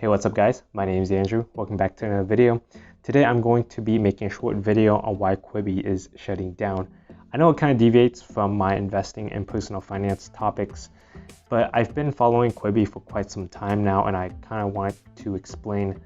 Hey, what's up guys? My name is Andrew. Welcome back to another video. Today I'm going to be making a short video on why Quibi is shutting down. I know it kind of deviates from my investing and personal finance topics, but I've been following Quibi for quite some time now, and I kind of want to explain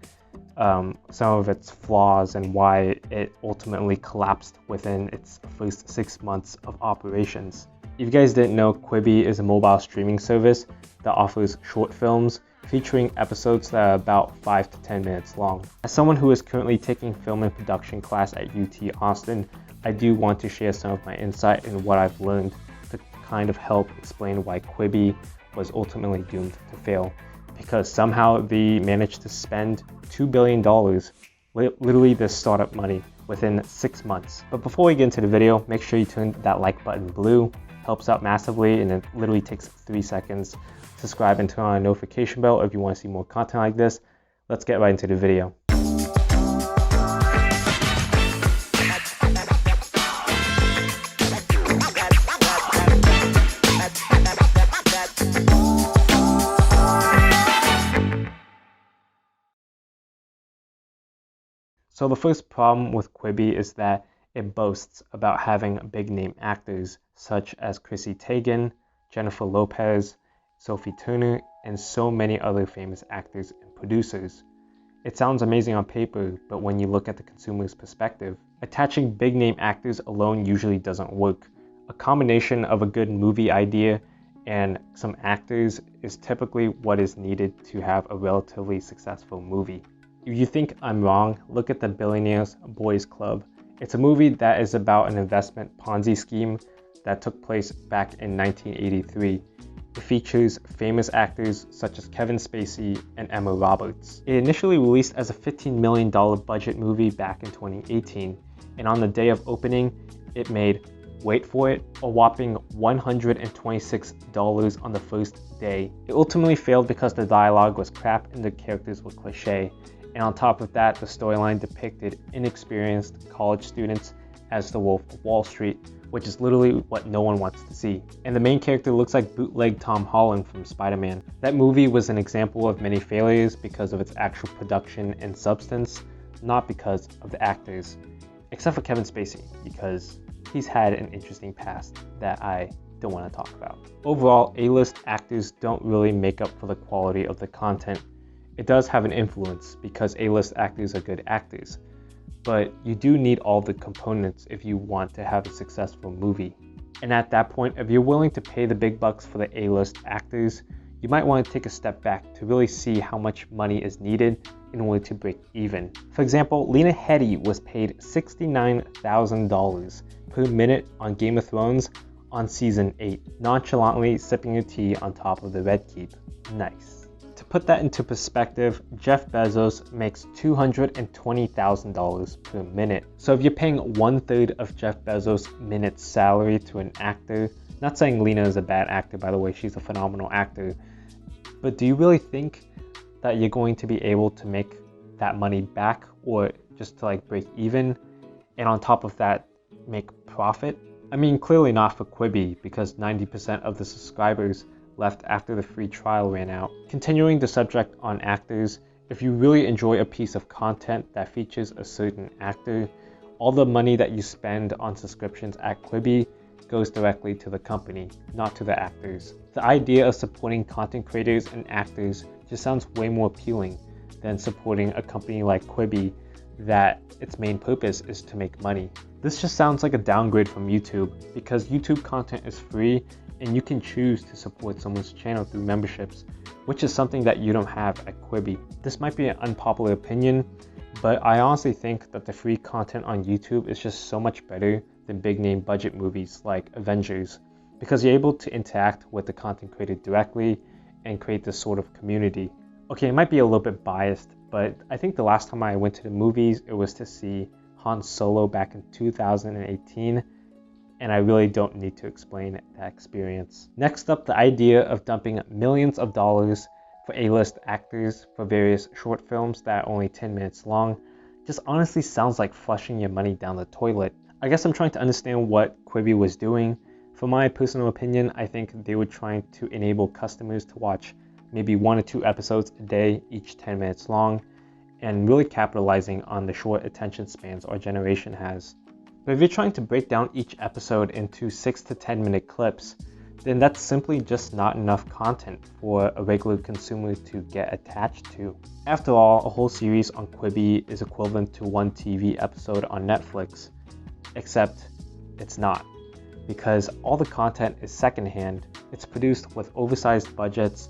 some of its flaws and why it ultimately collapsed within its first 6 months of operations. If you guys didn't know, Quibi is a mobile streaming service that offers short films featuring episodes that are about 5 to 10 minutes long. As someone who is currently taking film and production class at UT Austin, I do want to share some of my insight and what I've learned to kind of help explain why Quibi was ultimately doomed to fail. Because somehow they managed to spend $2 billion, literally the startup money, within 6 months. But before we get into the video, make sure you turn that like button blue. Helps out massively, and it literally takes 3 seconds. Subscribe and turn on a notification bell if you want to see more content like this. Let's get right into the video. So the first problem with Quibi is that it boasts about having big name actors such as Chrissy Teigen, Jennifer Lopez, Sophie Turner, and so many other famous actors and producers. It sounds amazing on paper, but when you look at the consumer's perspective, attaching big name actors alone usually doesn't work. A combination of a good movie idea and some actors is typically what is needed to have a relatively successful movie. If you think I'm wrong, look at The Billionaire's Boys Club. It's a movie that is about an investment Ponzi scheme that took place back in 1983. It features famous actors such as Kevin Spacey and Emma Roberts. It initially released as a $15 million budget movie back in 2018, and on the day of opening, it made, wait for it, a whopping $126 on the first day. It ultimately failed because the dialogue was crap and the characters were cliche. And on top of that, the storyline depicted inexperienced college students as the Wolf of Wall Street, which is literally what no one wants to see. And the main character looks like bootleg Tom Holland from Spider-Man. That movie was an example of many failures because of its actual production and substance, not because of the actors. Except for Kevin Spacey, because he's had an interesting past that I don't want to talk about. Overall, A-list actors don't really make up for the quality of the content. It does have an influence because A-list actors are good actors, but you do need all the components if you want to have a successful movie. And at that point, if you're willing to pay the big bucks for the A-list actors, you might want to take a step back to really see how much money is needed in order to break even. For example, Lena Headey was paid $69,000 per minute on Game of Thrones on season 8, nonchalantly sipping her tea on top of the Red Keep. Nice. To put that into perspective, Jeff Bezos makes $220,000 per minute. So if you're paying 1/3 of Jeff Bezos' minute's salary to an actor, not saying Lena is a bad actor, by the way, she's a phenomenal actor, but do you really think that you're going to be able to make that money back, or just to break even, and on top of that make profit? I mean, clearly not for Quibi, because 90% of the subscribers left after the free trial ran out. Continuing the subject on actors, if you really enjoy a piece of content that features a certain actor, all the money that you spend on subscriptions at Quibi goes directly to the company, not to the actors. The idea of supporting content creators and actors just sounds way more appealing than supporting a company like Quibi that its main purpose is to make money. This just sounds like a downgrade from YouTube, because YouTube content is free and you can choose to support someone's channel through memberships, which is something that you don't have at Quibi. This might be an unpopular opinion, but I honestly think that the free content on YouTube is just so much better than big name budget movies like Avengers, because you're able to interact with the content creator directly and create this sort of community. Okay, it might be a little bit biased, but I think the last time I went to the movies, it was to see Han Solo back in 2018, and I really don't need to explain that experience. Next up, the idea of dumping millions of dollars for A-list actors for various short films that are only 10 minutes long just honestly sounds like flushing your money down the toilet. I guess I'm trying to understand what Quibi was doing. For my personal opinion, I think they were trying to enable customers to watch maybe 1 or 2 episodes a day, each 10 minutes long, and really capitalizing on the short attention spans our generation has. But if you're trying to break down each episode into 6 to 10 minute clips, then that's simply just not enough content for a regular consumer to get attached to. After all, a whole series on Quibi is equivalent to 1 TV episode on Netflix, except it's not, because all the content is secondhand, it's produced with oversized budgets,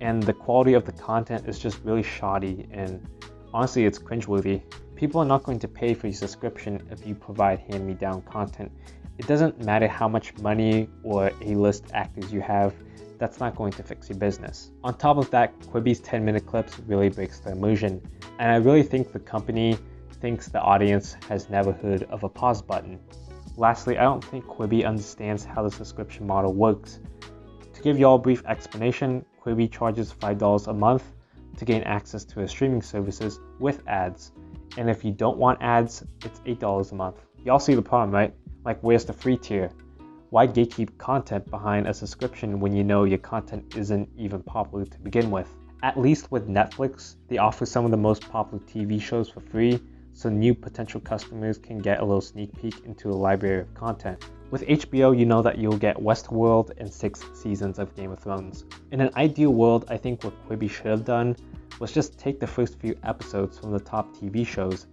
and the quality of the content is just really shoddy, and honestly it's cringeworthy. People are not going to pay for your subscription if you provide hand-me-down content. It doesn't matter how much money or A-list actors you have, that's not going to fix your business. On top of that, Quibi's 10-minute clips really breaks the immersion, and I really think the company thinks the audience has never heard of a pause button. Lastly, I don't think Quibi understands how the subscription model works. To give you all a brief explanation, Quibi charges $5 a month to gain access to its streaming services with ads, and if you don't want ads, it's $8 a month. Y'all see the problem, right? Like, where's the free tier? Why gatekeep content behind a subscription when you know your content isn't even popular to begin with? At least with Netflix, they offer some of the most popular TV shows for free, so new potential customers can get a little sneak peek into a library of content. With HBO, you know that you'll get Westworld and 6 seasons of Game of Thrones. In an ideal world, I think what Quibi should have done was just take the first few episodes from the top TV shows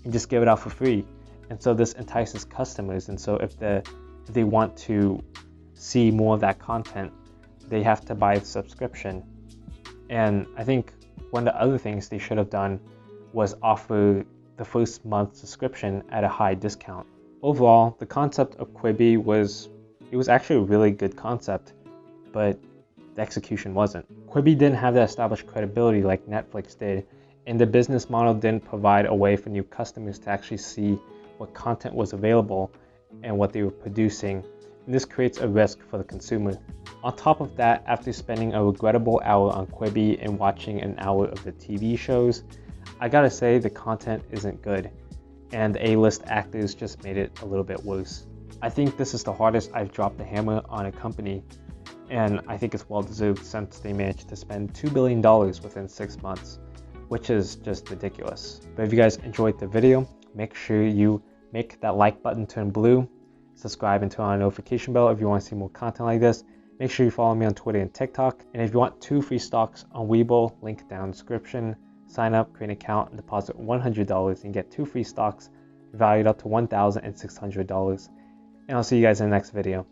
and just give it out for free. And so this entices customers, and so if they want to see more of that content, they have to buy a subscription. And I think one of the other things they should have done was offer the first month subscription at a high discount. Overall, the concept of Quibi was actually a really good concept, but the execution wasn't. Quibi didn't have that established credibility like Netflix did, and the business model didn't provide a way for new customers to actually see what content was available and what they were producing, and this creates a risk for the consumer. On top of that, after spending a regrettable hour on Quibi and watching an hour of the TV shows, I gotta say the content isn't good, and the A-list actors just made it a little bit worse. I think this is the hardest I've dropped the hammer on a company, and I think it's well deserved since they managed to spend $2 billion within 6 months, which is just ridiculous. But if you guys enjoyed the video, make sure you make that like button turn blue, subscribe and turn on a notification bell if you want to see more content like this. Make sure you follow me on Twitter and TikTok, and if you want 2 free stocks on Webull, link down in the description. Sign up, create an account, and deposit $100 and get 2 free stocks valued up to $1,600. And I'll see you guys in the next video.